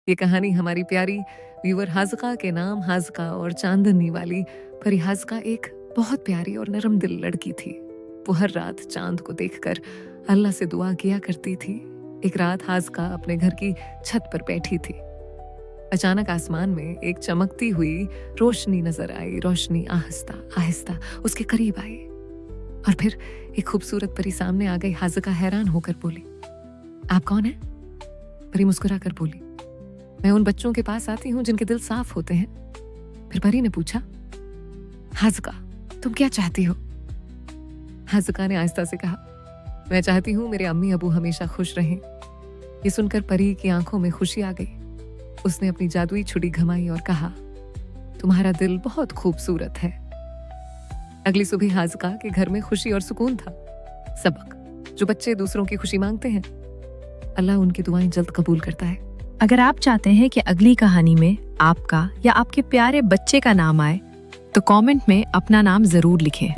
ये कहानी हमारी प्यारी व्यूअर हाज़िका के नाम हाज़िका और चांदनी वाली परी हाज़िका एक बहुत प्यारी और नरम दिल लड़की थी। वो हर रात चांद को देखकर अल्लाह से दुआ किया करती थी। एक रात हाज़िका अपने घर की छत पर बैठी थी। अचानक आसमान में एक चमकती हुई रोशनी नजर आई। रोशनी आहिस्ता आहिस्ता उसके करीब आई और फिर एक खूबसूरत परी सामने आ गई। हाज़िका हैरान होकर बोली, आप कौन हैं? परी मुस्कुरा कर बोली, मैं उन बच्चों के पास आती हूँ जिनके दिल साफ होते हैं। फिर परी ने पूछा, हाज़िका तुम क्या चाहती हो? हाज़िका ने आहिस्ता से कहा, मैं चाहती हूँ मेरे अम्मी अबू हमेशा खुश रहें। ये सुनकर परी की आंखों में खुशी आ गई। उसने अपनी जादुई छुरी घुमाई और कहा, तुम्हारा दिल बहुत खूबसूरत है। अगली सुबह हाज़िका के घर में खुशी और सुकून था। सबक, जो बच्चे दूसरों की खुशी मांगते हैं, अल्लाह उनकी दुआएं जल्द कबूल करता है। अगर आप चाहते हैं कि अगली कहानी में आपका या आपके प्यारे बच्चे का नाम आए तो कमेंट में अपना नाम जरूर लिखें।